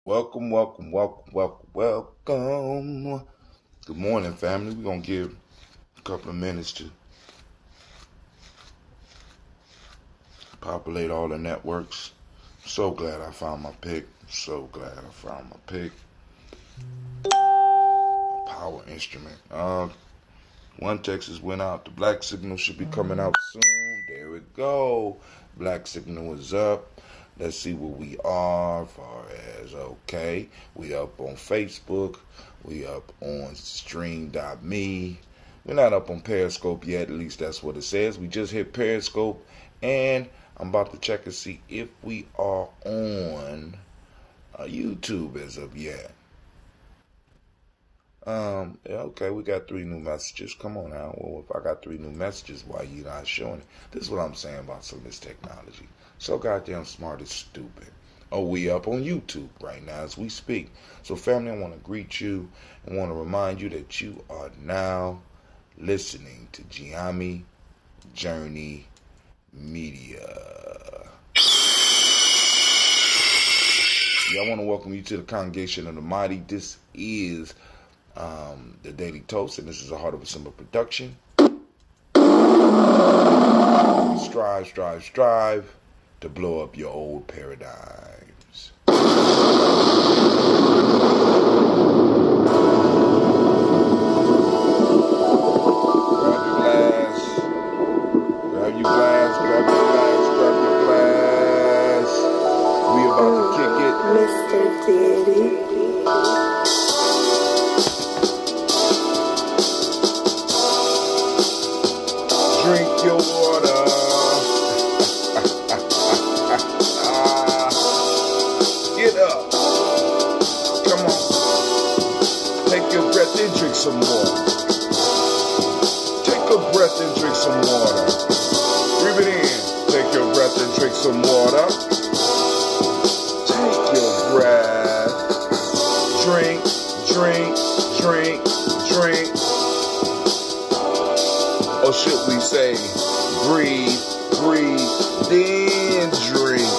Welcome, welcome, welcome, welcome, welcome. Good morning, family. We're going to give a couple of minutes to populate all the networks. So glad I found my pick. So glad I found my pick. A power instrument. One Texas went out. The black signal should be coming out soon. There we go. Black signal is up. Let's see where we are as far as, okay, we up on Facebook. We up on stream.me. We're not up on Periscope yet. At least that's what it says. We just hit Periscope. And I'm about to check and see if we are on YouTube as of yet. Okay, we got 3 new messages. Come on now. Well, if I got 3 new messages, why you not showing it? This is what I'm saying about some of this technology. So goddamn smart, it's stupid. Oh, we up on YouTube right now as we speak. So family, I want to greet you and want to remind you that you are now listening to Ujima Journey Media. I want to welcome you to the Congregation of the Mighty. This is the Daily Toast, and this is a Heart of a Simple production. Strive to blow up your old paradigms. Grab your glass. We about to kick it. Mr. Diddy. Drink your water. Get up. Come on. Take your breath and drink some water. Take a breath and drink some water. Breathe it in. Take your breath and drink some water. Take your breath. Drink. Or should we say, breathe, then drink.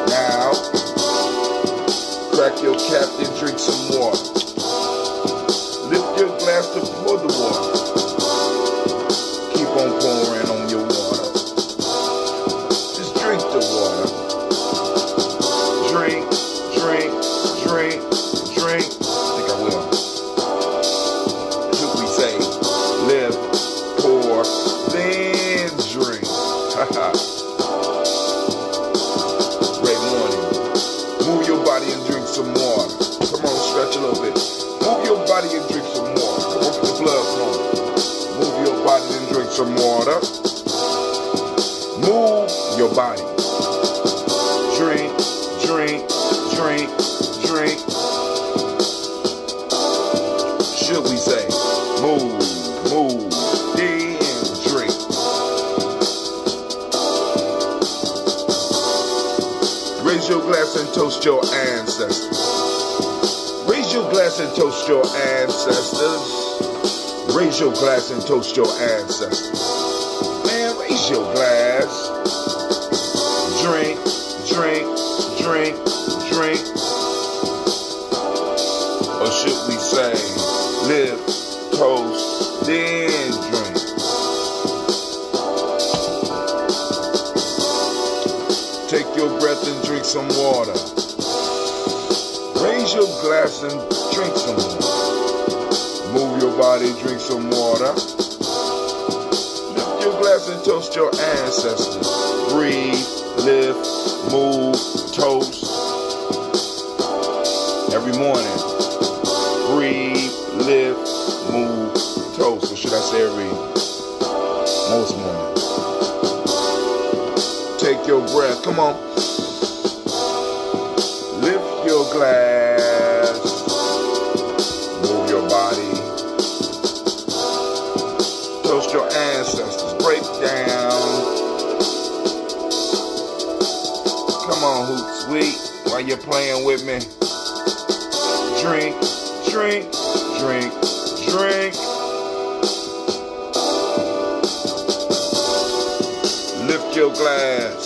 Now, crack your cap and drink some water. Lift your glass to pour the water. Keep on pouring on your water. Just drink the water. Drink. I think I will. Should we say, live, pour, then drink. Great morning. Move your body and drink some water. Come on, stretch a little bit. Move your body and drink some water. Come on, get the blood flowing. Move your body and drink some water. Move your body. Drink. Should we say, move, then drink. Raise your glass and toast your ancestors. Raise your glass and toast your ancestors. Raise your glass and toast your ancestors. Man, raise your glass. Drink. Or should we say, live, toast, then drink. Take your breath and drink some water. Raise your glass and drink some water. Move your body, drink some water. Lift your glass and toast your ancestors. Breathe, lift, move, toast. Every morning. Breathe, lift, move, toast. Or should I say most mornings. Take your breath. Come on. Lift your glass. Move your body. Toast your ancestors. Break down. Come on, Hoot Sweet. While you're playing with me. Drink. Lift your glass.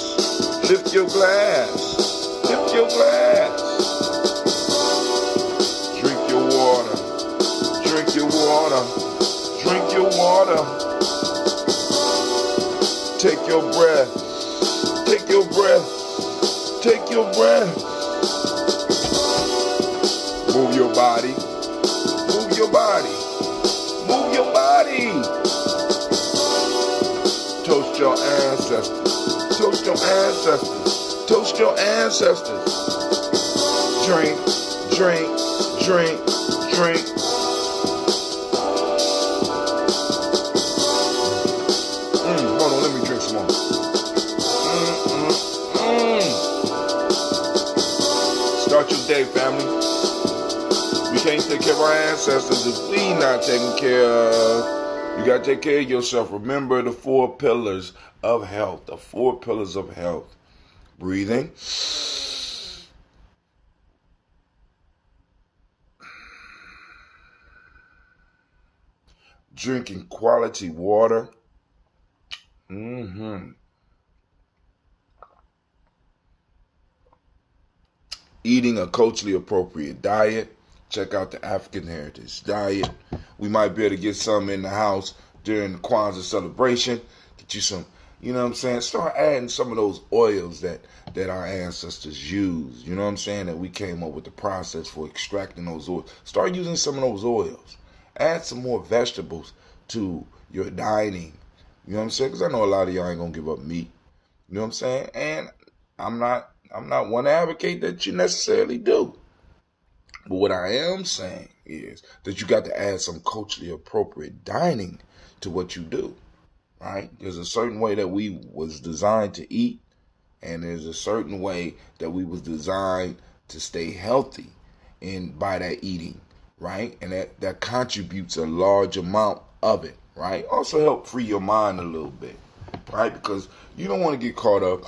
Tip your glass. Drink your water. Drink your water. Drink your water. Take your breath. Take your breath. Take your breath. Move your body. Move your body. Move your body. Toast your ancestors. Toast your ancestors. Toast your ancestors. Drink, drink, drink, drink. Hold on, let me drink some more. Start your day, family. We can't take care of our ancestors if we not taken care of. You got to take care of yourself. Remember the 4 pillars of health. The 4 pillars of health. Breathing. Drinking quality water. Eating a culturally appropriate diet. Check out the African Heritage Diet. We might be able to get some in the house during the Kwanzaa celebration. Get you some, you know what I'm saying? Start adding some of those oils that our ancestors used. You know what I'm saying? That we came up with the process for extracting those oils. Start using some of those oils. Add some more vegetables to your dining. You know what I'm saying? Because I know a lot of y'all ain't going to give up meat. You know what I'm saying? And I'm not one to advocate that you necessarily do. But what I am saying is that you got to add some culturally appropriate dining to what you do, right? There's a certain way that we was designed to eat, and there's a certain way that we was designed to stay healthy by that eating, right? And that contributes a large amount of it, right? Also help free your mind a little bit, right? Because you don't want to get caught up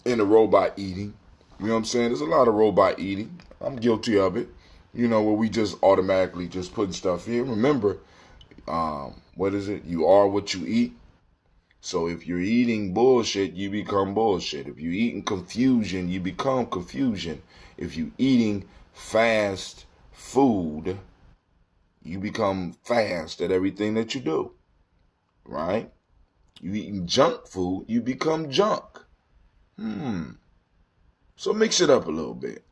in the robot eating. You know what I'm saying? There's a lot of robot eating. I'm guilty of it. You know, where we just automatically just putting stuff in. Remember, what is it? You are what you eat. So if you're eating bullshit, you become bullshit. If you're eating confusion, you become confusion. If you're eating fast food, you become fast at everything that you do. Right? You eating junk food, you become junk. So mix it up a little bit.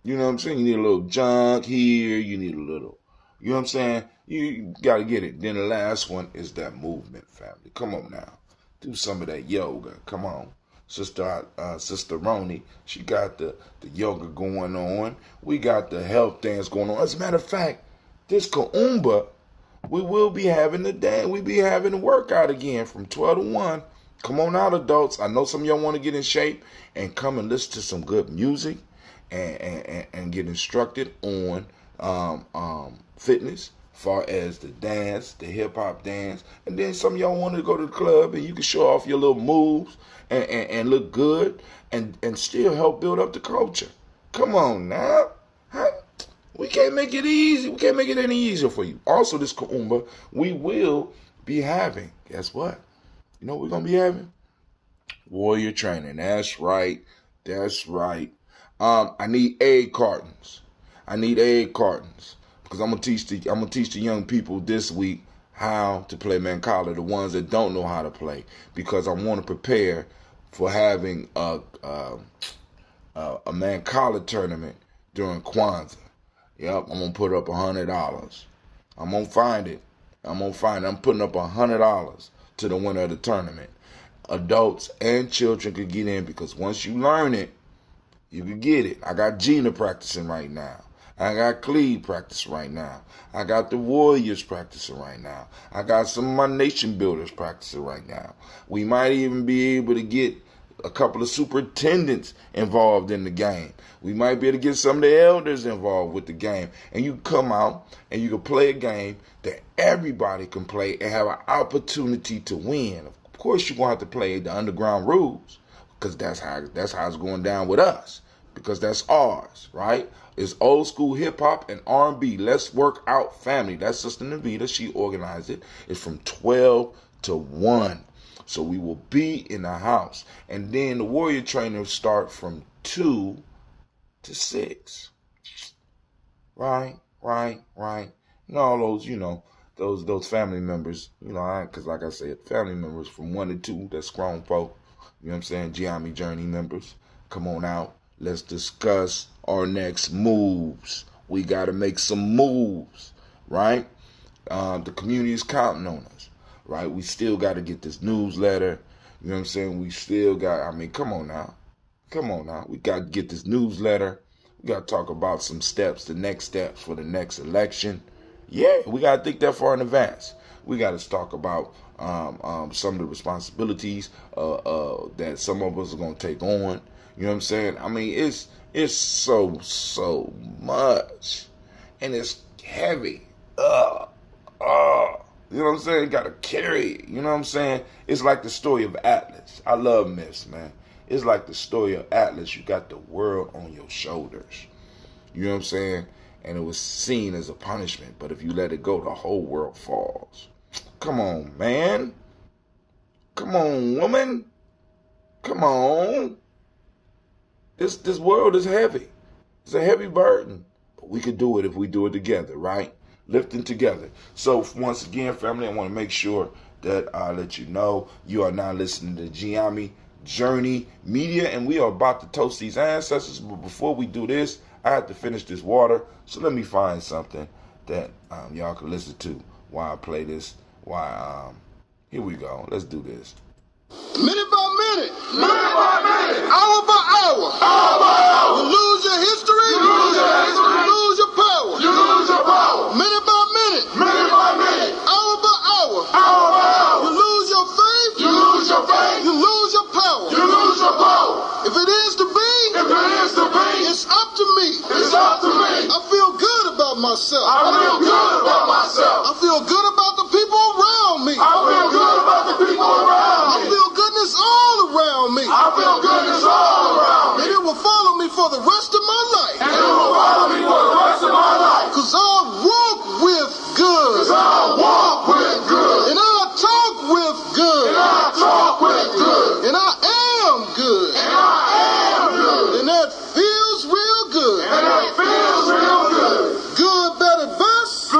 You know what I'm saying? You need a little junk here. You need a little, you know what I'm saying? You got to get it. Then the last one is that movement, family. Come on now. Do some of that yoga. Come on. Sister Roni, she got the yoga going on. We got the health dance going on. As a matter of fact, this Kaumba, we will be having the dance. We be having the workout again from 12 to 1. Come on out, adults. I know some of y'all want to get in shape and come and listen to some good music and get instructed on fitness, far as the dance, the hip hop dance. And then some of y'all want to go to the club and you can show off your little moves and look good and still help build up the culture. Come on now. We can't make it easy. We can't make it any easier for you. Also, this Kaumba, we will be having, guess what? You know what we're going to be having? Warrior training. That's right. That's right. I need egg cartons. Because I'm gonna teach the young people this week how to play Mancala, the ones that don't know how to play, because I want to prepare for having a Mancala tournament during Kwanzaa. Yep, I'm gonna put up $100. I'm gonna find it. I'm putting up $100 to the winner of the tournament. Adults and children could get in, because once you learn it, you can get it. I got Gina practicing right now. I got Cleve practicing right now. I got the Warriors practicing right now. I got some of my nation builders practicing right now. We might even be able to get a couple of superintendents involved in the game. We might be able to get some of the elders involved with the game. And you come out and you can play a game that everybody can play and have an opportunity to win. Of course, you're going to have to play the underground rules, because that's how it's going down with us, because that's ours, right? It's old school hip hop and R&B. Let's work out, family. That's Sister Navita. She organized it. It's from 12 to 1. So we will be in the house. And then the warrior trainers start from 2 to 6. Right. And all those, those family members, because like I said, family members from 1 to 2, that's grown folk, you know what I'm saying, Giami Journey members, come on out. Let's discuss our next moves. We got to make some moves, right? The community is counting on us, right? We still got to get this newsletter, you know what I'm saying? We still got, come on now. We got to get this newsletter. We got to talk about some steps, the next steps for the next election. Yeah, we got to think that far in advance. We got to talk about some of the responsibilities that some of us are going to take on. You know what I'm saying? It's so much. And it's heavy. You know what I'm saying? Got to carry it. You know what I'm saying? It's like the story of Atlas. I love myths, man. It's like the story of Atlas. You got the world on your shoulders. You know what I'm saying? And it was seen as a punishment. But if you let it go, the whole world falls. Come on, man. Come on, woman. Come on. This world is heavy. It's a heavy burden. But we could do it if we do it together, right? Lifting together. So once again, family, I want to make sure that I let you know you are now listening to Giami Journey Media, and we are about to toast these ancestors. But before we do this, I have to finish this water. So let me find something that y'all can listen to while I play this. Here we go. Let's do this. Minute by minute, hour by hour, you lose your history, you lose your power, minute by minute, hour by hour, you lose your faith, you lose your power, if it is to be, it's up to me, I feel good about myself, I feel good about the people around me, I feel goodness all around me. And it will follow me for the rest of my life. Cause I walk with good. And I talk with good. And I am good. And that feels real good. Good, better, best.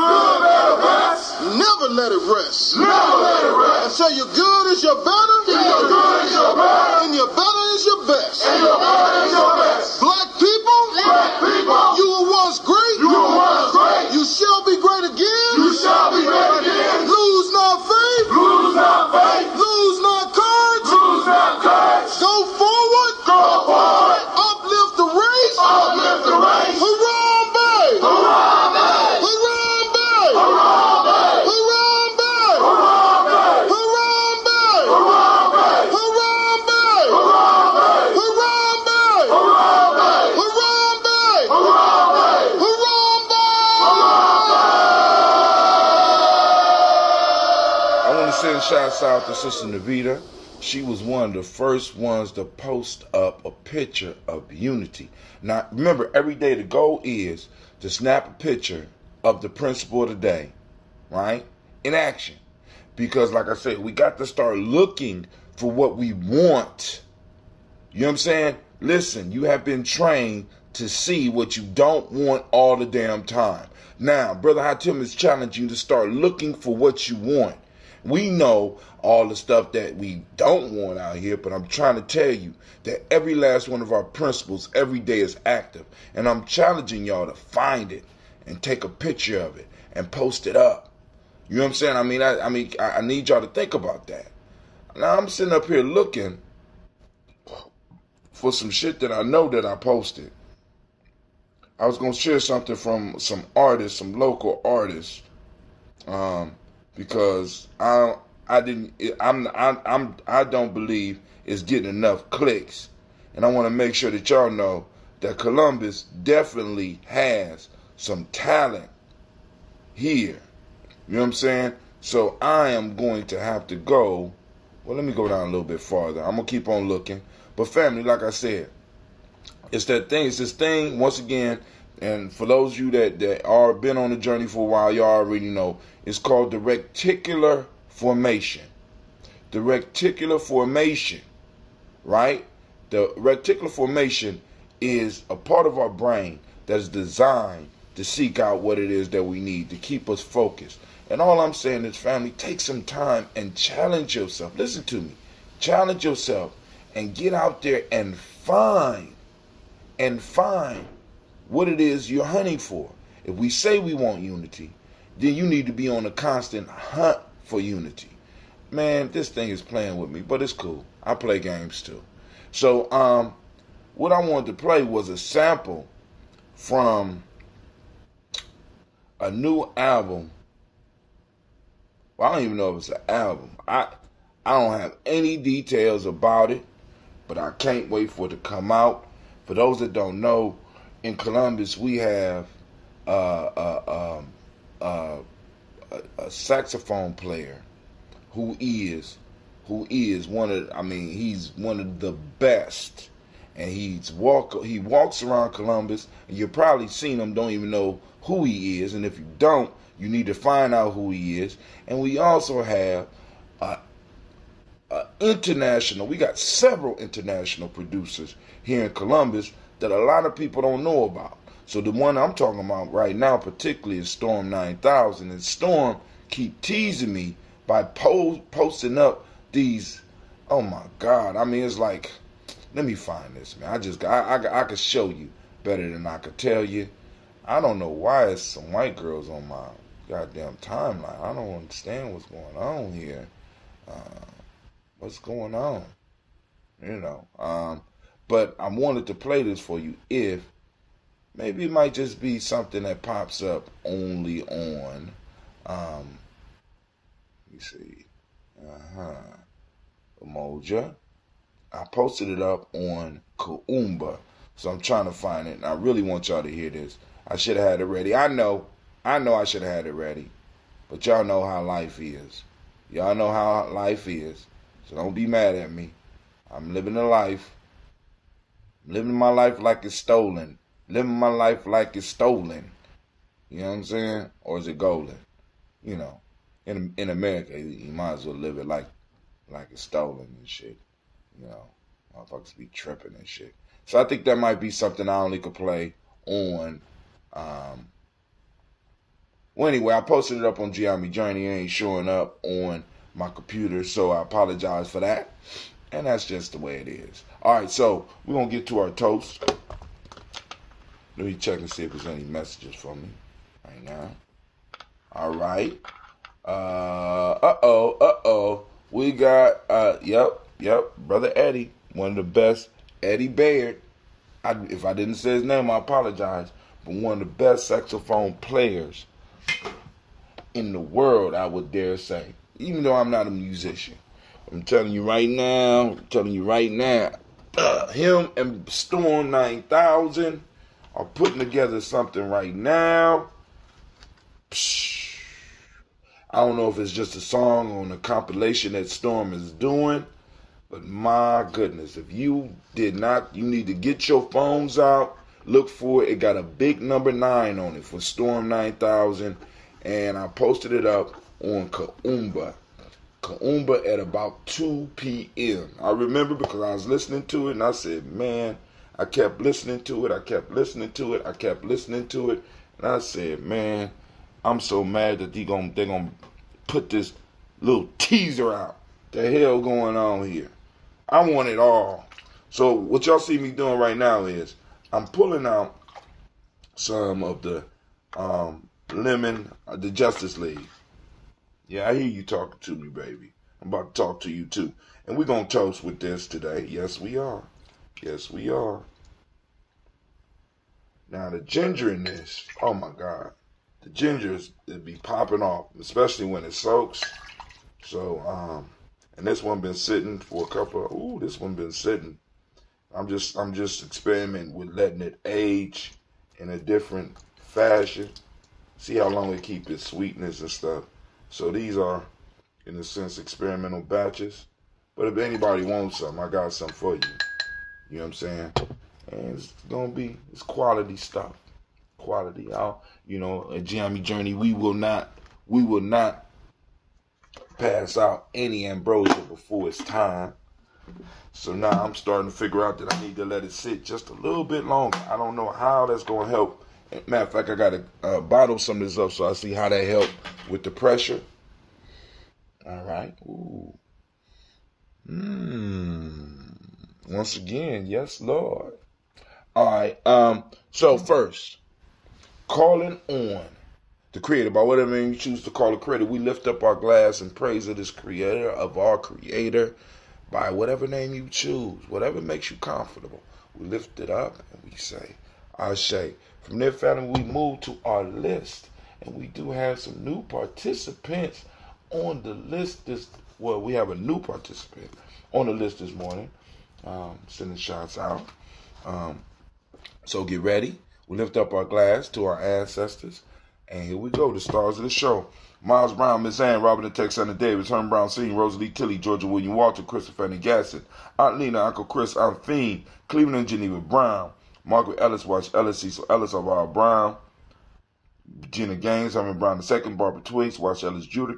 Never let it rest. Until your good is your better. And your better is your best. Black people, you were once great. You shall be great again. Lose not faith. Lose not courage. Go forward. Uplift the race. Harambe. Send shouts out to Sister Navita. She was one of the first ones to post up a picture of unity. Now, remember, every day the goal is to snap a picture of the principle of the day, right? In action. Because, like I said, we got to start looking for what we want. You know what I'm saying? Listen, you have been trained to see what you don't want all the damn time. Now, Brother Hatim is challenging you to start looking for what you want. We know all the stuff that we don't want out here, but I'm trying to tell you that every last one of our principles every day is active. And I'm challenging y'all to find it and take a picture of it and post it up. You know what I'm saying? I need y'all to think about that. Now, I'm sitting up here looking for some shit that I know that I posted. I was going to share something from some artists, some local artists, because I don't believe it's getting enough clicks, and I want to make sure that y'all know that Columbus definitely has some talent here. You know what I'm saying? So I am going to have to go. Well, let me go down a little bit farther. I'm gonna keep on looking. But family, like I said, it's that thing. It's this thing once again. And for those of you that are been on the journey for a while, y'all already know. It's called the reticular formation. The reticular formation, right? The reticular formation is a part of our brain that is designed to seek out what it is that we need to keep us focused. And all I'm saying is, family, take some time and challenge yourself. Listen to me. Challenge yourself and get out there and find what it is you're hunting for. If we say we want unity, then you need to be on a constant hunt for unity. Man, this thing is playing with me, but it's cool. I play games too. So, what I wanted to play was a sample from a new album. Well, I don't even know if it's an album. I don't have any details about it, but I can't wait for it to come out. For those that don't know, in Columbus we have a saxophone player who is one of, he's one of the best, and he walks around Columbus, and you've probably seen him, don't even know who he is, and if you don't, you need to find out who he is. And we also have we got several international producers here in Columbus that a lot of people don't know about. So the one I'm talking about right now particularly is Storm 9000, and Storm keep teasing me by posting up these, oh my God, it's like, let me find this, man. I could show you better than I could tell you. I don't know why it's some white girls on my goddamn timeline. I don't understand what's going on here. What's going on? But I wanted to play this for you. If maybe it might just be something that pops up only on, let me see, Umoja. I posted it up on Kaumba, so I'm trying to find it, and I really want y'all to hear this. I should have had it ready. I know I should have had it ready, but y'all know how life is. Y'all know how life is, so don't be mad at me. I'm living a life. I'm living my life like it's stolen. Living my life like it's stolen. You know what I'm saying? Or is it golden? In America, you might as well live it like it's stolen and shit. Motherfuckers be tripping and shit. So I think that might be something I only could play on. Well, anyway, I posted it up on Ujima Journey. It ain't showing up on my computer, so I apologize for that. And that's just the way it is. All right, so we're going to get to our toast. Let me check and see if there's any messages for me right now. All right. We got, yep, Brother Eddie, one of the best, Eddie Baird. If I didn't say his name, I apologize. But one of the best saxophone players in the world, I would dare say. Even though I'm not a musician. I'm telling you right now, him and Storm 9000 are putting together something right now. I don't know if it's just a song on a compilation that Storm is doing, but my goodness, if you did not, you need to get your phones out, look for it. It got a big number 9 on it for Storm 9000, and I posted it up on Kaumba at about 2 p.m. I remember because I was listening to it, and I said, man, I kept listening to it, and I said, man, I'm so mad that they're gonna put this little teaser out. The hell going on here? I want it all. So what y'all see me doing right now is I'm pulling out some of the the Justice League. Yeah, I hear you talking to me, baby. I'm about to talk to you too. And we're going to toast with this today. Yes, we are. Now, the ginger in this, oh my God. The gingers, it'd be popping off, especially when it soaks. So, and this one been sitting for a couple, this one been sitting. I'm just experimenting with letting it age in a different fashion. See how long it keep its sweetness and stuff. So these are, in a sense, experimental batches. But if anybody wants some, I got some for you. You know what I'm saying? And it's quality stuff. Quality out. At Ujima Journey, we will not pass out any ambrosia before it's time. So now I'm starting to figure out that I need to let it sit just a little bit longer. I don't know how that's going to help. Matter of fact, I got to bottle some of this up so I see how that help with the pressure. All right. Ooh. Once again, yes, Lord. All right. So first, calling on the Creator, by whatever name you choose to call the Creator, we lift up our glass in praise of this Creator, of our Creator, by whatever name you choose, whatever makes you comfortable. We lift it up and we say, Ashe. From there, family, we move to our list, and we do have some new participants on the list. We have a new participant on the list this morning. Sending shots out. So get ready. We lift up our glass to our ancestors. And here we go, the stars of the show. Miles Brown, Miss Ann, Robert and Texana Davis, Herman Brown Sr., Rosalie Tilley, Georgia William Walter, Christopher Fanny Gasson, Aunt Lena, Uncle Chris, Aunt Fiend, Cleveland and Geneva Brown, Margaret Ellis, Watch Ellis, Cecil Ellis, Alvaro Brown, Gina Gaines, Herman Brown II, Barbara Twigs, Watch Ellis Jr.,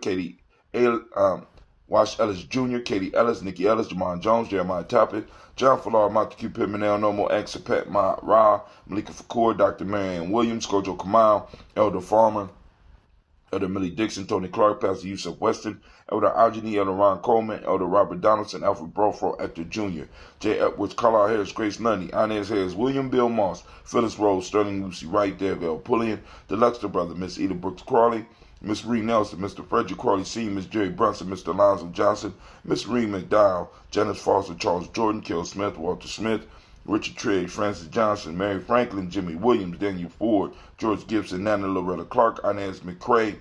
Wash Ellis Jr., Katie Ellis, Nikki Ellis, Jamon Jones, Jeremiah Toppett, John Falar, Montague Pimenel, Nomo X, Pat Ma Ra, Malika Fakur, Dr. Marianne Williams, Kojo Kamal, Elder Farmer, Elder Millie Dixon, Tony Clark, Pastor Yusuf Weston, Elder Ajani, Elder Ron Coleman, Elder Robert Donaldson, Alfred Brofro, Hector Jr., J. Edwards, Carlisle Harris, Grace Lundy, Inez Harris, William Bill Moss, Phyllis Rose, Sterling Lucy Wright, Dale Pullian, the Luxter brother, Miss Eda Brooks Crawley, Miss Ree Nelson, Mr. Frederick Crawley Sr., Miss Jerry Brunson, Mr. Alonzo Johnson, Miss Ree McDowell, Janice Foster, Charles Jordan, Kel Smith, Walter Smith, Richard Trigg, Francis Johnson, Mary Franklin, Jimmy Williams, Daniel Ford, George Gibson, Nana Loretta Clark, Inez McCrae,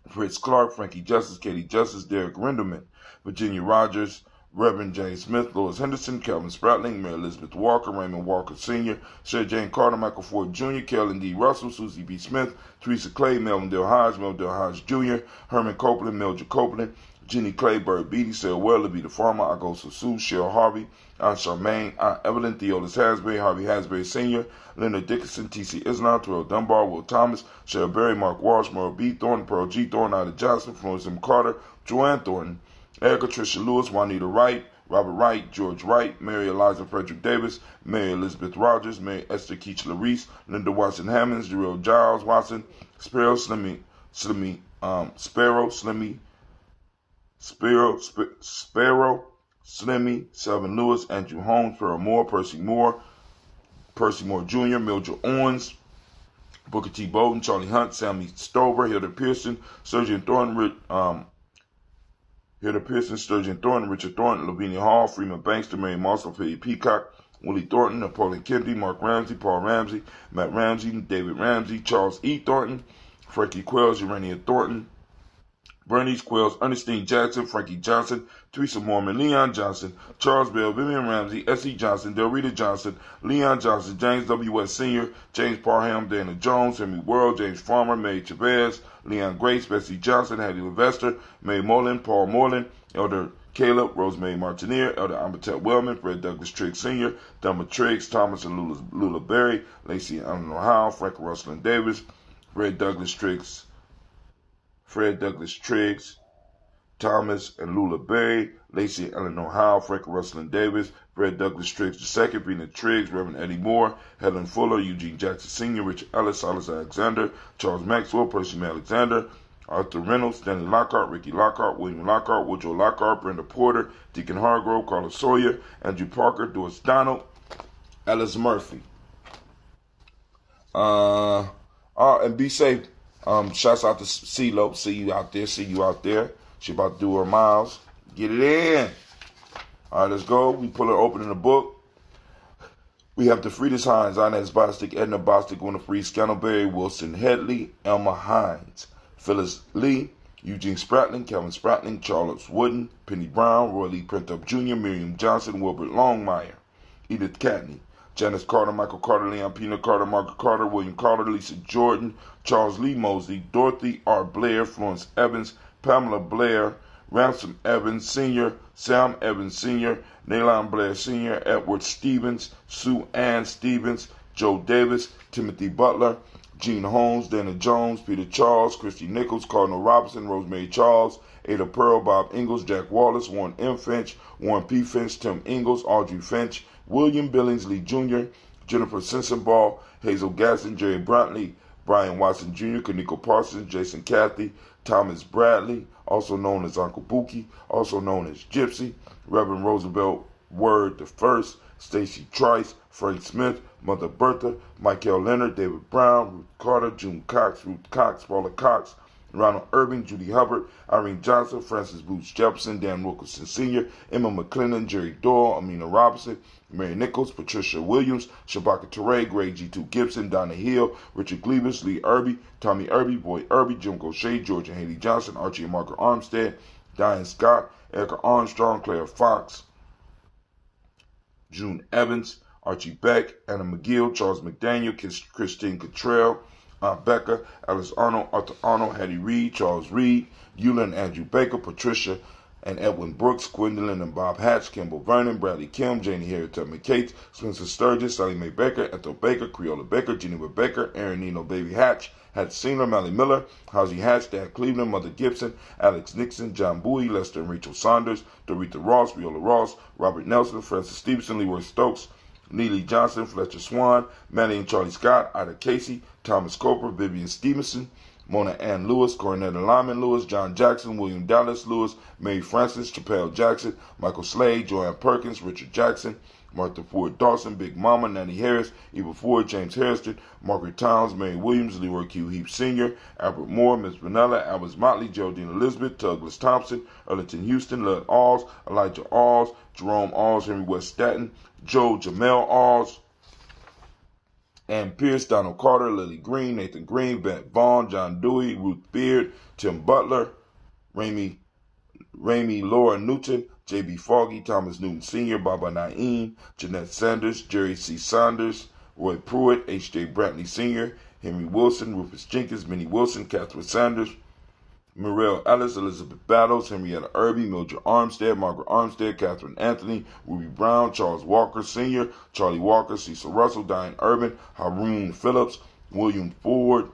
Fritz Clark, Frankie Justice, Katie Justice, Derek Renderman, Virginia Rogers, Reverend James Smith, Lois Henderson, Calvin Spratling, Mary Elizabeth Walker, Raymond Walker Sr., Sarah Jane Carter, Michael Ford Jr., Kellen D. Russell, Susie B. Smith, Teresa Clay, Melvin Dale Hodge, Jr., Herman Copeland, Mildred Copeland, Jenny Clay, Bird Beatty, Sarah Weatherby, the Farmer, Agosa Sue, Cheryl Harvey, Aunt Charmaine, Aunt Evelyn, Theodis Hasbury, Harvey Hasbury Sr., Leonard Dickinson, T.C. Islam, Terrell Dunbar, Will Thomas, Cheryl Berry, Mark Walsh, Merle B. Thornton, Pearl G. Thornton, Ida Johnson, Florence M. Carter, Joanne Thornton, Erica Tricia Lewis, Juanita Wright, Robert Wright, George Wright, Mary Eliza Frederick Davis, Mary Elizabeth Rogers, Mary Esther Keachler Reese, Linda Watson Hammonds, Jarrell Giles Watson, Sparrow Slimmy, Slimmy, Selvin Lewis, Andrew Holmes, Pearl Moore, Percy Moore Jr., Mildred Owens, Booker T. Bowden, Charlie Hunt, Sammy Stover, Hilda Pearson, Sturgeon Thornton, Richard Thornton, Lavinia Hall, Freeman Bankster, Mary Moss, Ophelia Peacock, Willie Thornton, Napoleon Kennedy, Mark Ramsey, Paul Ramsey, Matt Ramsey, David Ramsey, Charles E. Thornton, Frankie Quells, Urania Thornton, Bernice Quells, Ernestine Jackson, Frankie Johnson, Teresa Mormon, Leon Johnson, Charles Bell, Vivian Ramsey, S.E. Johnson, Delrita Johnson, Leon Johnson, James W.S. Sr., James Parham, Dana Jones, Henry World, James Farmer, Mary Chavez, Leon Grace, Bessie Johnson, Hattie Levester, May Moreland, Paul Moreland, Elder Caleb, Rosemary Martineer, Elder Amatet Wellman, Fred Douglas Triggs Sr., Thelma Triggs, Thomas and Lula Berry, Lacey Eleanor Howe, Frank Russell Davis, Fred Douglas Triggs, Thomas and Lula Berry, Lacey Eleanor Howe, Frank Russell Davis, Fred Douglas Triggs II, Rena Triggs, Reverend Eddie Moore, Helen Fuller, Eugene Jackson Sr., Richard Ellis, Silas Alexander, Charles Maxwell, Percy May Alexander, Arthur Reynolds, Stanley Lockhart, Ricky Lockhart, William Lockhart, Woodrow Lockhart, Brenda Porter, Deacon Hargrove, Carlos Sawyer, Andrew Parker, Doris Donald, Alice Murphy. And be safe. Shouts out to CeeLo. See you out there. She about to do her miles. Get it in. All right, let's go. We pull it open in the book. We have the Fridas Hines, Inez Bostic, Edna Bostic, Winifred Scantleberry, Wilson Headley, Elma Hines, Phyllis Lee, Eugene Spratling, Calvin Spratling, Charles Wooden, Penny Brown, Roy Lee Printup Jr., Miriam Johnson, Wilbert Longmire, Edith Catney, Janice Carter, Michael Carter, Leon Pina Carter, Margaret Carter, William Carter, Lisa Jordan, Charles Lee Mosley, Dorothy R. Blair, Florence Evans, Pamela Blair, Ransom Evans Sr., Sam Evans Sr., Nalon Blair Sr., Edward Stevens, Sue Ann Stevens, Joe Davis, Timothy Butler, Gina Holmes, Dana Jones, Peter Charles, Christy Nichols, Cardinal Robinson, Rosemary Charles, Ada Pearl, Bob Ingalls, Jack Wallace, Warren M. Finch, Warren P. Finch, Tim Ingalls, Audrey Finch, William Billingsley Jr., Jennifer Sensenball, Hazel Gaston, Jerry Brantley, Brian Watson Jr., Kaniko Parsons, Jason Cathy, Thomas Bradley, also known as Uncle Buki, also known as Gypsy, Reverend Roosevelt Word I, Stacy Trice, Frank Smith, Mother Bertha, Michael Leonard, David Brown, Ruth Carter, June Cox, Ruth Cox, Paula Cox, Ronald Irving, Judy Hubbard, Irene Johnson, Francis Boots Jefferson, Dan Wilkerson Sr., Emma McClellan, Jerry Doyle, Amina Robinson, Mary Nichols, Patricia Williams, Shabaka Teray, Greg G2 Gibson, Donna Hill, Richard Glebus, Lee Irby, Tommy Irby, Boy Irby, Jim Gaucher, George and Haley Johnson, Archie and Margaret Armstead, Diane Scott, Erica Armstrong, Claire Fox, June Evans, Archie Beck, Anna McGill, Charles McDaniel, Christine Cottrell, Aunt Becca, Alice Arnold, Arthur Arnold, Hattie Reed, Charles Reed, Eula and Andrew Baker, Patricia and Edwin Brooks, Gwendolyn and Bob Hatch, Kimball Vernon, Bradley Kim, Janie Harriet Tubman Cates, Spencer Sturgis, Sally Mae Baker, Ethel Baker, Creola Baker, Geneva Baker, Aaron Nino Baby Hatch, Hatch Senior, Mally Miller, Howsey Hatch, Dan Cleveland, Mother Gibson, Alex Nixon, John Bowie, Lester and Rachel Saunders, Dorita Ross, Viola Ross, Robert Nelson, Francis Stevenson, Leroy Stokes, Neely Johnson, Fletcher Swan, Manny and Charlie Scott, Ida Casey, Thomas Coper, Vivian Stevenson, Mona Ann Lewis, Cornetta Lyman Lewis, John Jackson, William Dallas Lewis, Mary Francis, Chappelle Jackson, Michael Slade, Joanne Perkins, Richard Jackson, Martha Ford Dawson, Big Mama, Nanny Harris, Eva Ford, James Harrison, Margaret Towns, Mary Williams, Leroy Q. Heap Sr., Albert Moore, Miss Vanilla, Albert Motley, Geraldine Elizabeth, Douglas Thompson, Erlington Houston, Lud Alls, Elijah Alls, Jerome Alls, Henry West Staten, Joe Jamel Alls, Ann Pierce, Donald Carter, Lily Green, Nathan Green, Bennett Vaughn, John Dewey, Ruth Beard, Tim Butler, Ramey Laura Newton, J.B. Foggy, Thomas Newton Sr., Baba Naeem, Jeanette Sanders, Jerry C. Saunders, Roy Pruitt, H.J. Brantley Sr., Henry Wilson, Rufus Jenkins, Minnie Wilson, Catherine Sanders, Muriel Ellis, Elizabeth Battles, Henrietta Irby, Mildred Armstead, Margaret Armstead, Catherine Anthony, Ruby Brown, Charles Walker Sr., Charlie Walker, Cecil Russell, Diane Urban, Haroon Phillips, William Ford,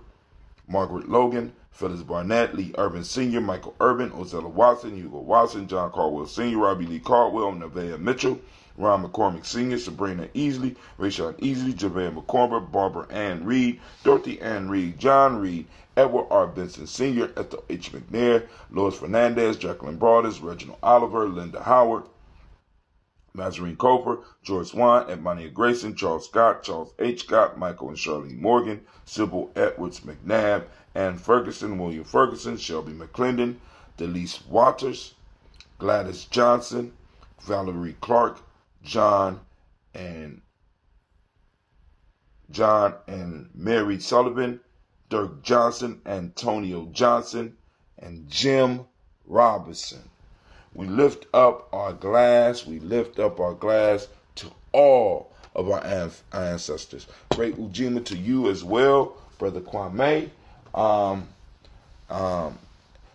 Margaret Logan, Phyllis Barnett, Lee Urban Sr., Michael Urban, Ozella Watson, Hugo Watson, John Caldwell Sr., Robbie Lee Caldwell, Nevaeh Mitchell, Ron McCormick Sr., Sabrina Easley, Rayshawn Easley, Javea McCormick, Barbara Ann Reed, Dorothy Ann Reed, John Reed, Edward R. Benson Sr., Ethel H. McNair, Lois Fernandez, Jacqueline Broadus, Reginald Oliver, Linda Howard, Mazarine Coper, George Swan, Edmonia Grayson, Charles Scott, Charles H. Scott, Michael and Charlene Morgan, Sybil Edwards McNabb, Ann Ferguson, William Ferguson, Shelby McClendon, Delise Waters, Gladys Johnson, Valerie Clark, John and Mary Sullivan, Dirk Johnson, Antonio Johnson, and Jim Robinson. We lift up our glass to all of our ancestors. Great Ujima to you as well, Brother Kwame.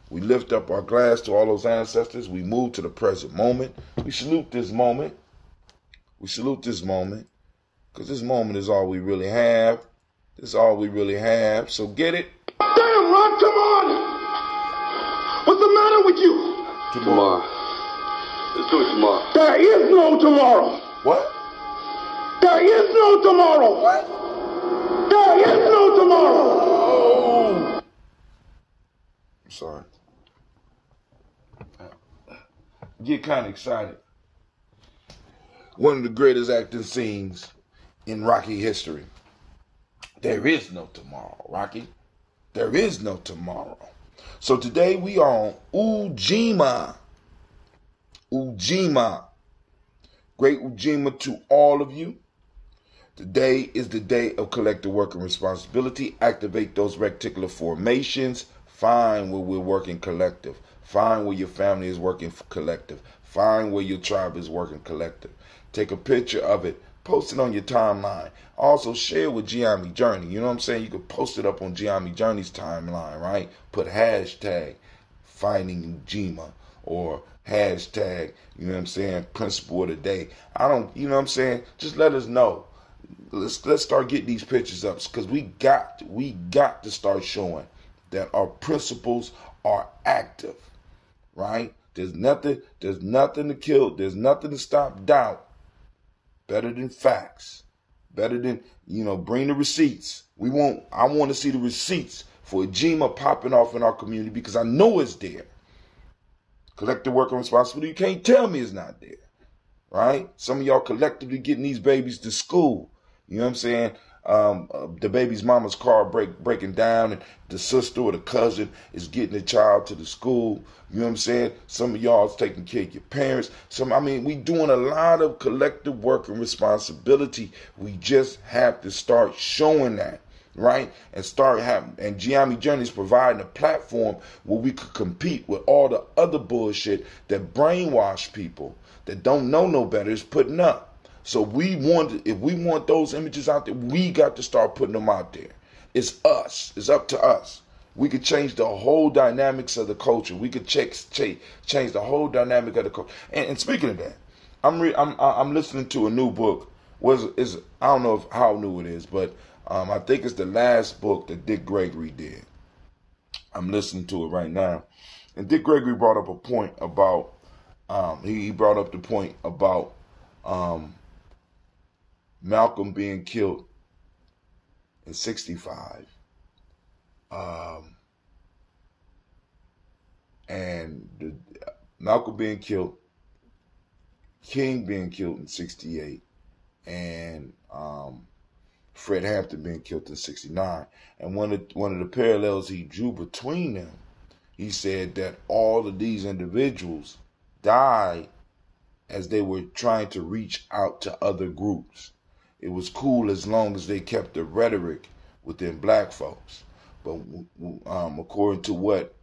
We lift up our glass to all those ancestors. We move to the present moment. We salute this moment. Because this moment is all we really have. So get it. Damn, Ron, come on! What's the matter with you? Tomorrow. Let's do it tomorrow. There is no tomorrow. What? There is no tomorrow. What? There is no tomorrow. Oh. I'm sorry. Get kind of excited. One of the greatest acting scenes in Rocky history. There is no tomorrow, Rocky. There is no tomorrow. So today we are on Ujima. Ujima. Great Ujima to all of you. Today is the day of collective work and responsibility. Activate those reticular formations. Find where we're working collective. Find where your family is working collective. Find where your tribe is working collective. Take a picture of it. Post it on your timeline. Also share with Giami Journey. You know what I'm saying? You could post it up on Giami Journey's timeline, right? Put hashtag Finding Ujima or hashtag, you know what I'm saying, Principle of the Day. You know what I'm saying? Just let us know. let's start getting these pictures up, because we got to start showing that our principles are active, right? There's nothing to kill. There's nothing to stop doubt. Better than facts. Better than, bring the receipts. I want to see the receipts for Ujima popping off in our community, because I know it's there. Collective work and responsibility. You can't tell me it's not there, right? Some of y'all collectively getting these babies to school. You know what I'm saying? The baby's mama's car breaking down, and the sister or the cousin is getting the child to the school. You know what I'm saying? Some of y'all is taking care of your parents. We doing a lot of collective work and responsibility. We just have to start showing that, right? And Giammi Journey is providing a platform where we could compete with all the other bullshit that brainwash people that don't know no better is putting up. So if we want those images out there, we got to start putting them out there. It's us. It's up to us. We could change the whole dynamics of the culture. We could change the whole dynamic of the culture. And speaking of that, I'm listening to a new book. I don't know how new it is, but I think it's the last book that Dick Gregory did. I'm listening to it right now, and Dick Gregory brought up a point about he brought up the point about Malcolm being killed in 65, and Malcolm being killed, King being killed in 68, and Fred Hampton being killed in 69. And one of the parallels he drew between them, he said that all of these individuals died as they were trying to reach out to other groups. It was cool as long as they kept the rhetoric within black folks. But according to what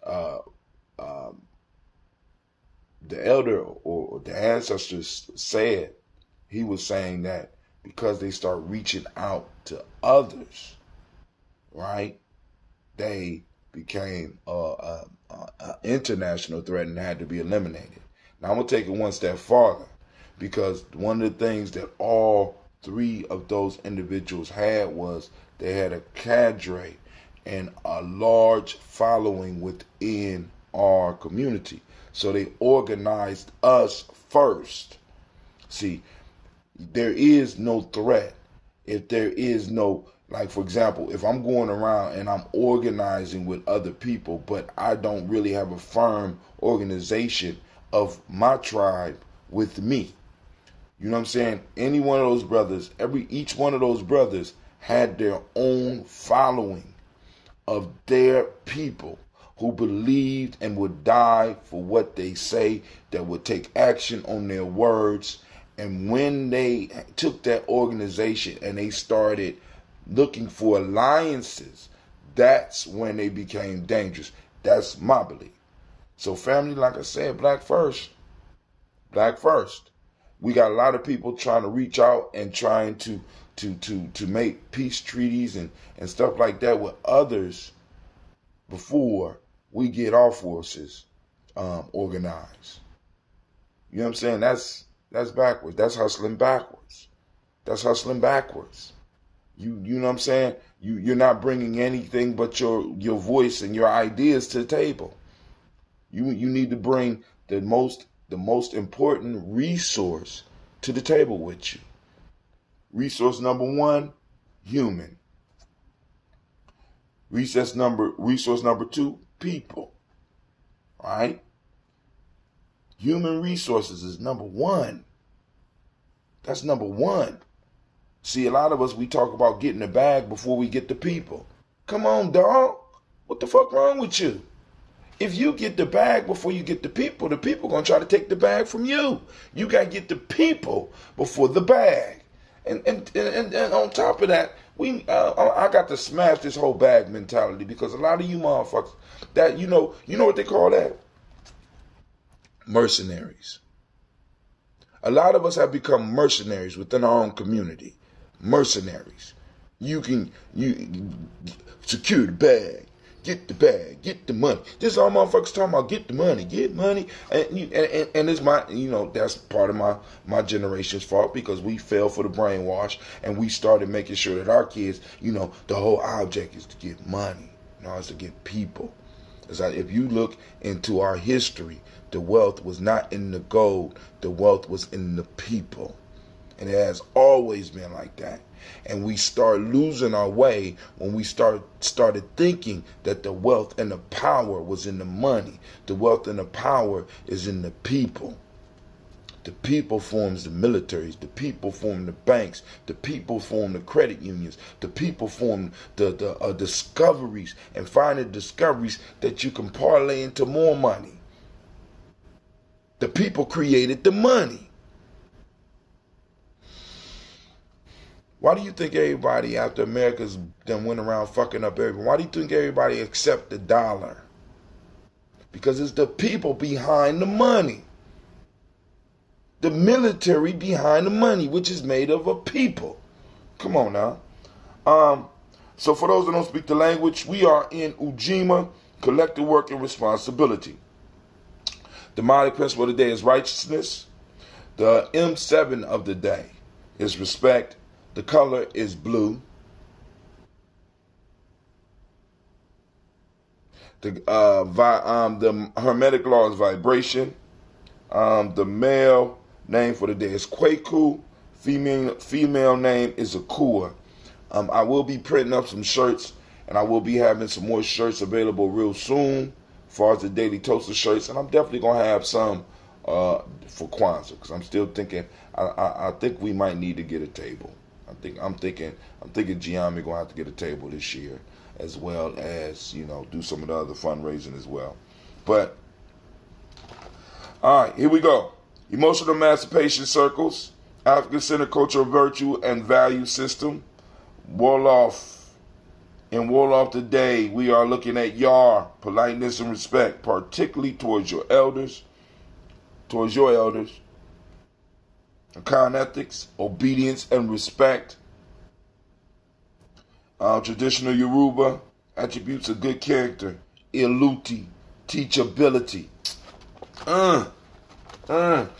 the elder or the ancestors said, he was saying that because they start reaching out to others, right, they became an international threat and had to be eliminated. Now I'm going to take it one step farther, because one of the things that all three of those individuals had was they had a cadre and a large following within our community. So they organized us first. See, there is no threat if there is no, like, for example, if I'm going around and I'm organizing with other people, but I don't really have a firm organization of my tribe with me. You know what I'm saying? Any one of those brothers, each one of those brothers had their own following of their people who believed and would die for what they say, that would take action on their words. And when they took that organization and they started looking for alliances, that's when they became dangerous. That's my belief. So family, like I said, black first. Black first. We got a lot of people trying to reach out and trying to make peace treaties and stuff like that with others before we get our forces organized. You know what I'm saying? That's backwards. That's hustling backwards. That's hustling backwards. You know what I'm saying? You're not bringing anything but your voice and your ideas to the table. You need to bring the most important resource to the table with you. Resource number one, human. Resource number two, people. All right? Human resources is number one. That's number one. See, a lot of us, we talk about getting the bag before we get the people. Come on, dog. What the fuck wrong with you? If you get the bag before you get the people going to try to take the bag from you. You got to get the people before the bag. And on top of that, I got to smash this whole bag mentality, because a lot of you motherfuckers, that you know what they call that? Mercenaries. A lot of us have become mercenaries within our own community. Mercenaries. You secure the bag. Get the bag, get the money. This is all motherfuckers talking about. Get the money, get money. And it's my, that's part of my generation's fault, because we fell for the brainwash and we started making sure that our kids, the whole object is to get money. It's to get people. It's like, if you look into our history, the wealth was not in the gold. The wealth was in the people. And it has always been like that. And we start losing our way when we started thinking that the wealth and the power was in the money. The wealth and the power is in the people. The people forms the militaries. The people form the banks. The people form the credit unions. The people form the discoveries, and find the discoveries that you can parlay into more money. The people created the money. Why do you think everybody, after America's done went around fucking up everyone, why do you think everybody accept the dollar? Because it's the people behind the money. The military behind the money, which is made of a people. Come on now. So for those that don't speak the language, we are in Ujima, collective work and responsibility. The Mali principle of the day is righteousness. The M7 of the day is respect. The color is blue. The hermetic law is vibration. The male name for the day is Kwaku. Female name is Akua. I will be printing up some shirts, and I will be having some more shirts available real soon, as far as the Daily Toaster shirts. And I'm definitely gonna have some for Kwanzaa, because I'm still thinking. I think we might need to get a table. I'm thinking Gianni gonna have to get a table this year, as well as do some of the other fundraising as well. But all right, here we go. Emotional emancipation circles, African-centered cultural virtue and value system. Wolof. In Wolof today, we are looking at Yar, politeness and respect, particularly towards your elders. Akan ethics, obedience and respect. Traditional Yoruba, attributes of good character. Iluti, teachability.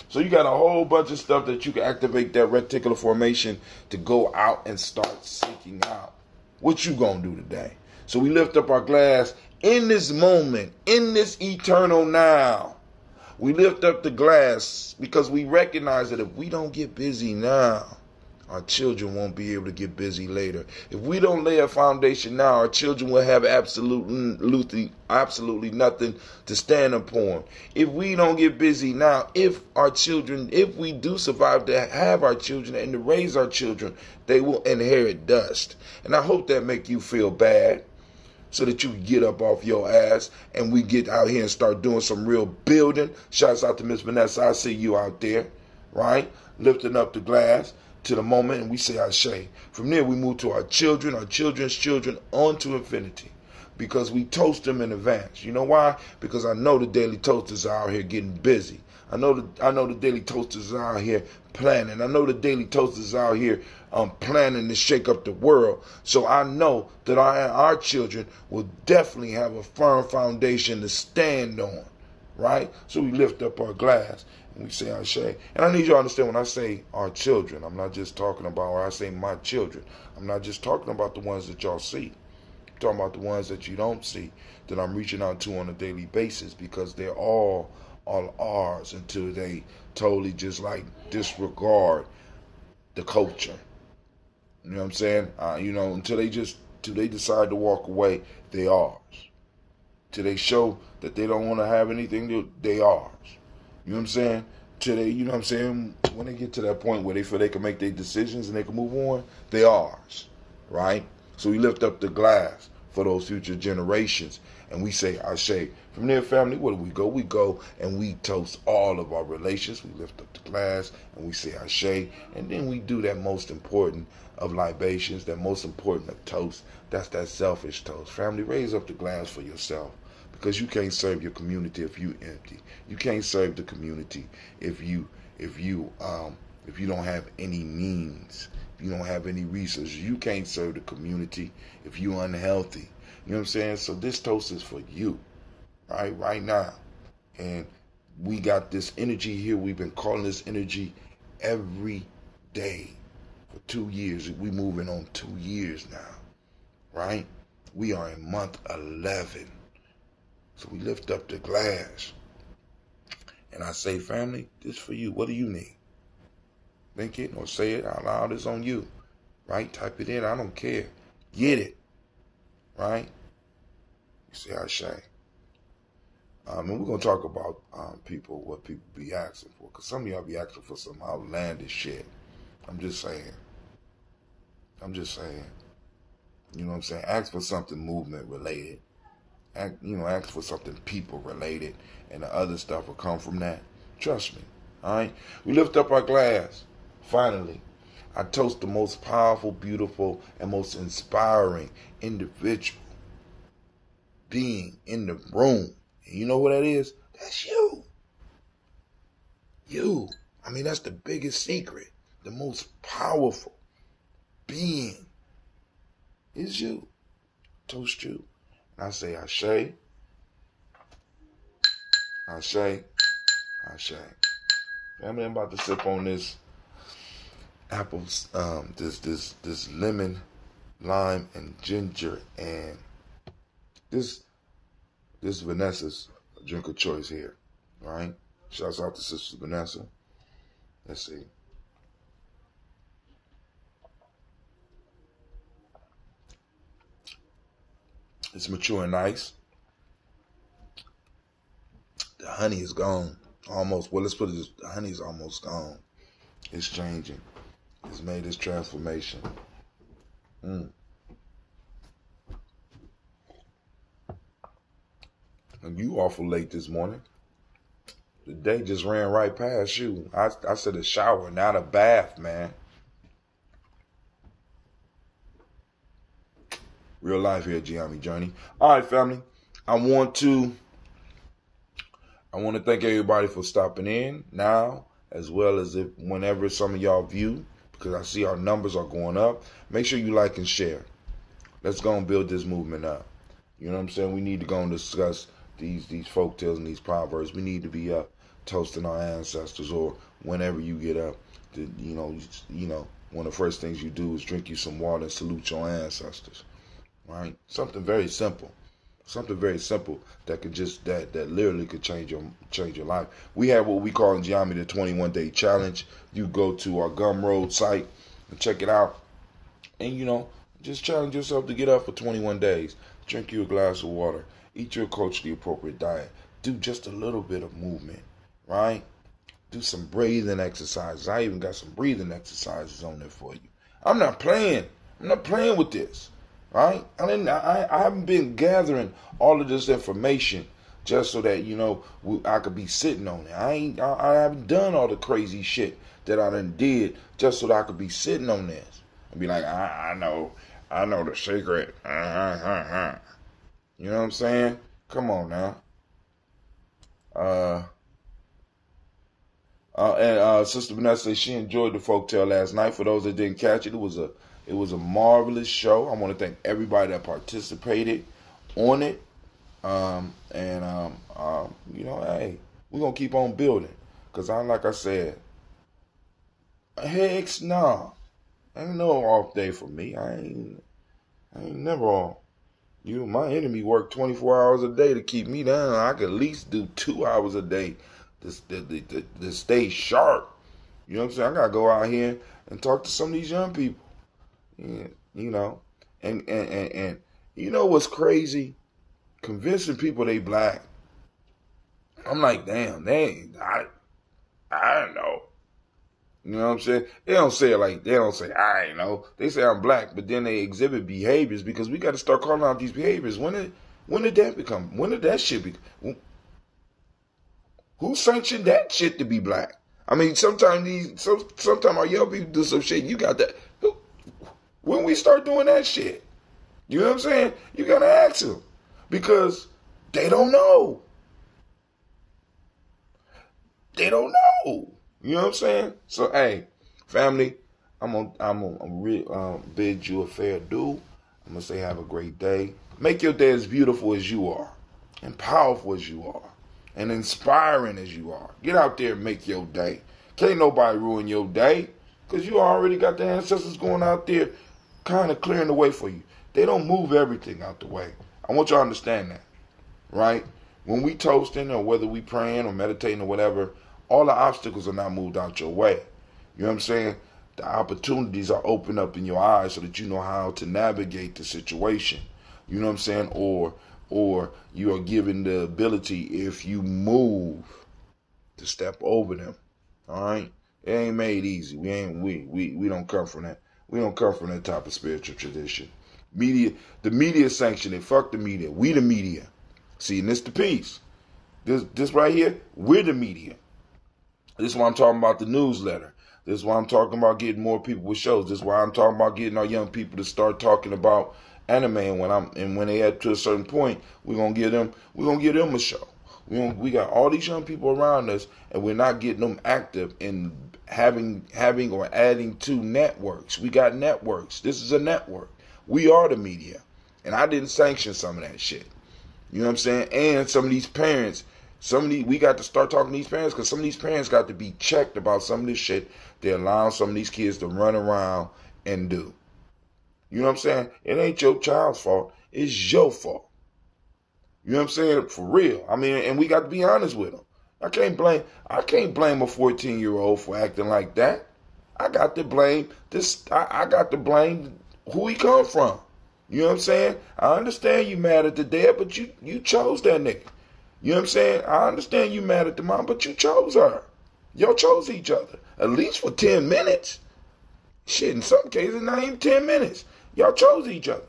So you got a whole bunch of stuff that you can activate that reticular formation to go out and start seeking out. What you gonna do today? So we lift up our glass in this moment, in this eternal now. We lift up the glass because we recognize that if we don't get busy now, our children won't be able to get busy later. If we don't lay a foundation now, our children will have absolutely nothing to stand upon. If we don't get busy now, if we do survive to have our children and to raise our children, they will inherit dust. And I hope that make you feel bad, so that you get up off your ass and we get out here and start doing some real building. Shouts out to Miss Vanessa. I see you out there, right? Lifting up the glass to the moment, and we say Ashe. From there, we move to our children, our children's children, on to infinity, because we toast them in advance. You know why? Because I know the Daily Toasters are out here getting busy. I know the Daily Toasters are out here planning. I know the Daily Toasters are out here planning to shake up the world. So I know that our children will definitely have a firm foundation to stand on, right? So we lift up our glass and we say Ashe. And I need you to understand, when I say our children, I'm not just talking about, or I say my children, I'm not just talking about the ones that y'all see. I'm talking about the ones that you don't see, that I'm reaching out to on a daily basis, because they're all ours until they totally just like disregard the culture. You know what I'm saying? Until they decide to walk away, they ours. Till they show that they don't want to have anything, they ours. You know what I'm saying? Till they, you know what I'm saying? When they get to that point where they feel they can make their decisions and they can move on, they ours, right? So we lift up the glass for those future generations, and we say Ashe. From there, family, where do we go? We go and we toast all of our relations. We lift up the glass and we say Ashe, and then we do that most important of libations, that most important of toast. That's that selfish toast. Family, raise up the glass for yourself, because you can't serve your community if you empty. You can't serve the community if you don't have any means. If you don't have any resources. You can't serve the community if you're unhealthy. You know what I'm saying? So this toast is for you, right now. And we got this energy here. We've been calling this energy every day for 2 years. We moving on 2 years now, right? We are in month 11. So we lift up the glass. And I say, family, this for you. What do you need? Think it or say it out loud. It's on you, right? Type it in. I don't care. Get it, right? You see how I say. And we're going to talk about what people be asking for. Because some of y'all be asking for some outlandish shit. I'm just saying. You know what I'm saying? Ask for something movement related. Ask for something people related. And the other stuff will come from that. Trust me. All right? We lift up our glass. Finally, I toast the most powerful, beautiful, and most inspiring individual being in the room. And you know what that is? That's you. You. I mean, that's the biggest secret. The most powerful being is you. Toast you. And I say, Ashe. Ashe. Ashe. Family, I'm about to sip on this apple, this lemon, lime, and ginger, and this Vanessa's drink of choice here, right? Shouts out to Sister Vanessa. Let's see. It's mature and nice. The honey is gone. Almost. Well, let's put it this. The honey is almost gone. It's changing. It's made its transformation. And you awful late this morning. The day just ran right past you. I said a shower, not a bath, man. Real life here at Gianni Journey. All right, family. I want to thank everybody for stopping in now, as well as if whenever some of y'all view, because I see our numbers are going up. Make sure you like and share. Let's go and build this movement up. You know what I'm saying? We need to go and discuss these folk tales and these proverbs. We need to be up toasting our ancestors, or whenever you get up, you know, one of the first things you do is drink you some water and salute your ancestors. Right? Something very simple. Something very simple that could just that literally could change your life. We have what we call in Gianni the 21-day challenge. You go to our Gumroad site and check it out, and just challenge yourself to get up for 21 days. Drink you a glass of water. Eat your culturally appropriate diet. Do just a little bit of movement, right? Do some breathing exercises. I even got some breathing exercises on there for you. I'm not playing with this. Right? I haven't been gathering all of this information just so that I could be sitting on it. I haven't done all the crazy shit that I done did just so that I could be sitting on this and be like, I know the secret. You know what I'm saying? Come on now. And Sister Vanessa said she enjoyed the folktale last night. For those that didn't catch it, it was a marvelous show. I want to thank everybody that participated on it. Hey, we're going to keep on building. Because like I said, heck nah. Ain't no off day for me. I ain't never off. My enemy work 24 hours a day to keep me down. I could at least do 2 hours a day to stay sharp. You know what I'm saying? I got to go out here and talk to some of these young people. And you know what's crazy? Convincing people they black. I'm like, damn, I don't know. You know what I'm saying? They don't say I ain't know. They say I'm black, but then they exhibit behaviors because we got to start calling out these behaviors. When did that shit become? Who sanctioned that shit to be black? I mean, sometimes our young people do some shit. You got that. When we start doing that shit, you know what I'm saying? You got to ask them because they don't know. They don't know. You know what I'm saying? So, hey, family, I'm gonna bid you a fair due. I'm going to say have a great day. Make your day as beautiful as you are, and powerful as you are, and inspiring as you are. Get out there and make your day. Can't nobody ruin your day, because you already got the ancestors going out there kind of clearing the way for you. They don't move everything out the way. I want you to understand that, right? When we toasting, or whether we praying or meditating or whatever, all the obstacles are not moved out your way. You know what I'm saying? The opportunities are open up in your eyes so that you know how to navigate the situation. You know what I'm saying? Or you are given the ability, if you move, to step over them. All right? It ain't made easy. We don't come from that. We don't come from that type of spiritual tradition. The media sanction it. Fuck the media. We the media. See, and this the piece. This right here, we're the media. This is why I'm talking about the newsletter. This is why I'm talking about getting more people with shows. This is why I'm talking about getting our young people to start talking about anime. And when they get to a certain point, we're gonna give them a show. We got all these young people around us, and we're not getting them active in having or adding to networks. We got networks. This is a network. We are the media, and I didn't sanction some of that shit. You know what I'm saying? And some of these parents. We got to start talking to these parents, because some of these parents got to be checked about some of this shit they're allowing some of these kids to run around and do. You know what I'm saying? It ain't your child's fault. It's your fault. You know what I'm saying? For real. I mean, and we got to be honest with them. I can't blame a 14-year-old for acting like that. I got to blame who he come from. You know what I'm saying? I understand you mad at the dad, but you chose that nigga. You know what I'm saying? I understand you mad at the mom, but you chose her. Y'all chose each other. At least for 10 minutes. Shit, in some cases, not even 10 minutes. Y'all chose each other.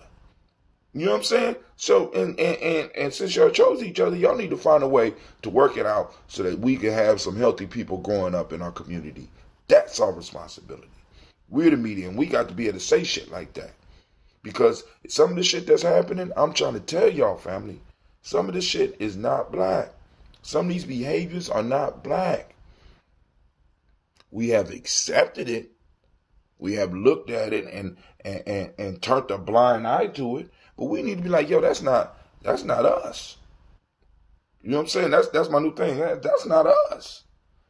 You know what I'm saying? So, and since y'all chose each other, y'all need to find a way to work it out so that we can have some healthy people growing up in our community. That's our responsibility. We're the media, and we got to be able to say shit like that. Because some of the shit that's happening, I'm trying to tell y'all, family, some of this shit is not black. Some of these behaviors are not black. We have accepted it. We have looked at it and turned a blind eye to it. But we need to be like, yo, that's not us. You know what I'm saying? That's my new thing. That's not us.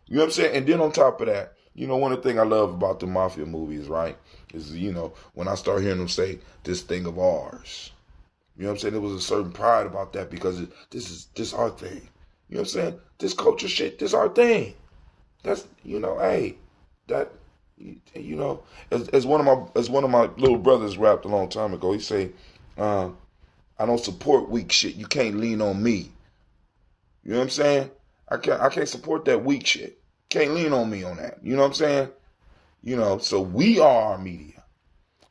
You know what I'm saying? And then on top of that, you know, one of the things I love about the mafia movies, right, is, you know, when I start hearing them say this thing of ours. You know what I'm saying? There was a certain pride about that, because this our thing. You know what I'm saying? This culture shit, this our thing. That's, you know, hey, that, you know, as one of my little brothers rapped a long time ago, he say, I don't support weak shit. You can't lean on me. You know what I'm saying? I can't support that weak shit. Can't lean on me on that. You know what I'm saying? You know, so we are our media.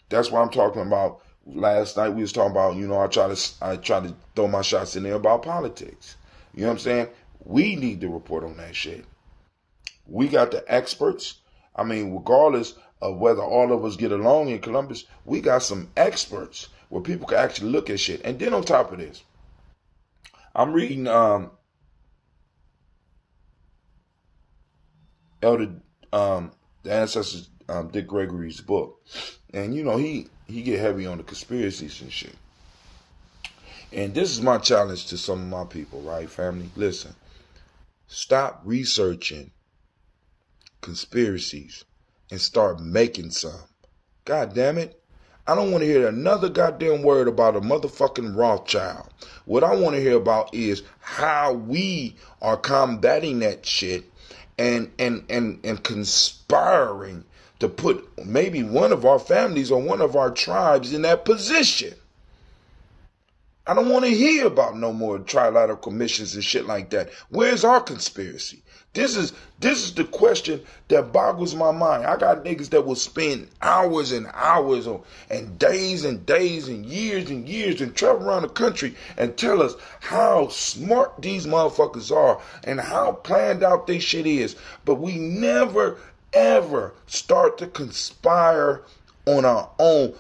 That's why I'm talking about. Last night we was talking about, you know, I try to throw my shots in there about politics. You know what I'm saying? We need to report on that shit. We got the experts. I mean, regardless of whether all of us get along in Columbus, we got some experts where people can actually look at shit. And then on top of this, I'm reading Elder the Ancestor Dick Gregory's book. And you know, he get heavy on the conspiracies and shit. And this is my challenge to some of my people, right, family? Listen, stop researching conspiracies and start making some. God damn it. I don't want to hear another goddamn word about a motherfucking Rothschild. What I want to hear about is how we are combating that shit and conspiring to put maybe one of our families or one of our tribes in that position. I don't want to hear about no more trilateral commissions and shit like that. Where's our conspiracy? This is the question that boggles my mind. I got niggas that will spend hours and hours and days and years and travel around the country and tell us how smart these motherfuckers are and how planned out this shit is. But we never, ever start to conspire on our own,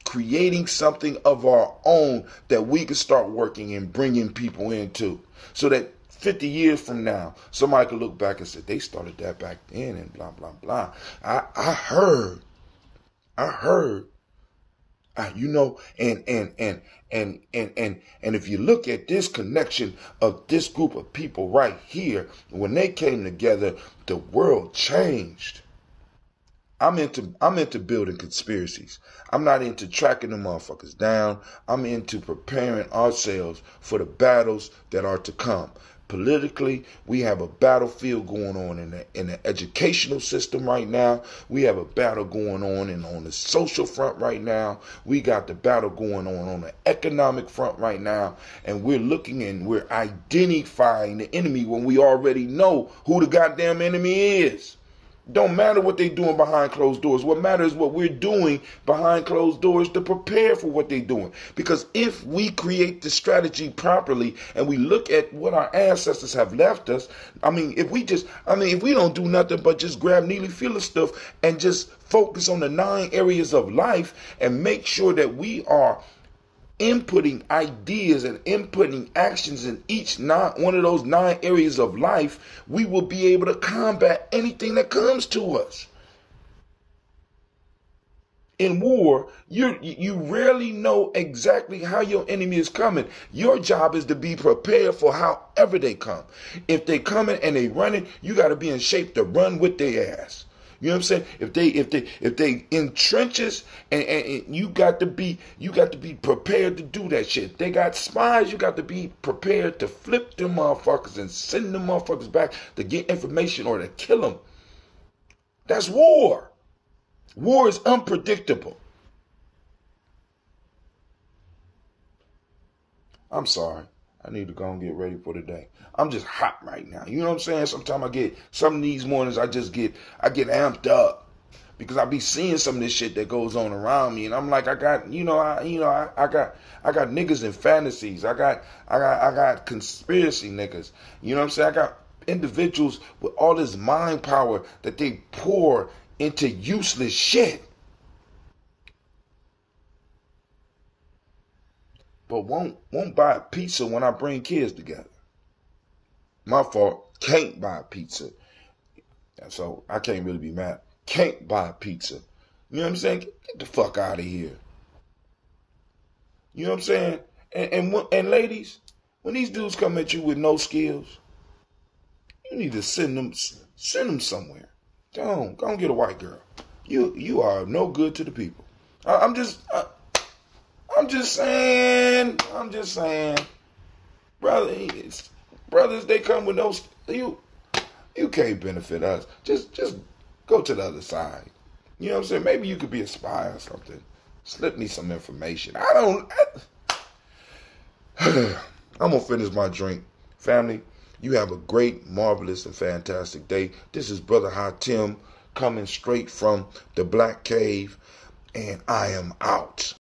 creating something of our own that we can start working and bringing people into, so that 50 years from now, somebody could look back and say, they started that back then and blah, blah, blah. I heard You know, and if you look at this connection of this group of people right here, when they came together, the world changed. I'm into building conspiracies. I'm not into tracking the motherfuckers down. I'm into preparing ourselves for the battles that are to come. Politically, we have a battlefield going on in the educational system right now. We have a battle going on the social front right now. We got the battle going on the economic front right now. And we're looking and we're identifying the enemy when we already know who the goddamn enemy is. Don't matter what they're doing behind closed doors. What matters is what we're doing behind closed doors to prepare for what they're doing. Because if we create the strategy properly and we look at what our ancestors have left us, if we don't do nothing but just grab Neely Filler stuff and just focus on the 9 areas of life and make sure that we are inputting ideas and inputting actions in one of those 9 areas of life, we will be able to combat anything that comes to us. In war, you rarely know exactly how your enemy is coming. Your job is to be prepared for however they come. If they coming and they running, you got to be in shape to run with their ass. You know what I'm saying? If they in trenches and you got to be prepared to do that shit. If they got spies, you got to be prepared to flip them motherfuckers and send them motherfuckers back to get information or to kill them. That's war. War is unpredictable. I'm sorry. I need to go and get ready for the day. I'm just hot right now. You know what I'm saying? Sometimes some of these mornings I get amped up because I be seeing some of this shit that goes on around me, and I'm like, I got niggas in fantasies. I got conspiracy niggas. You know what I'm saying? I got individuals with all this mind power that they pour into useless shit. But won't buy a pizza when I bring kids together. My fault. Can't buy a pizza. So I can't really be mad. Can't buy a pizza. You know what I'm saying? Get the fuck out of here. You know what I'm saying? And ladies, when these dudes come at you with no skills, you need to send them somewhere. Go and get a white girl. You are no good to the people. I'm just saying, brothers, they come with no, you can't benefit us. Just go to the other side. You know what I'm saying? Maybe you could be a spy or something. Slip me some information. I'm going to finish my drink. Family, you have a great, marvelous, and fantastic day. This is Brother Hatim coming straight from the Black Cave, and I am out.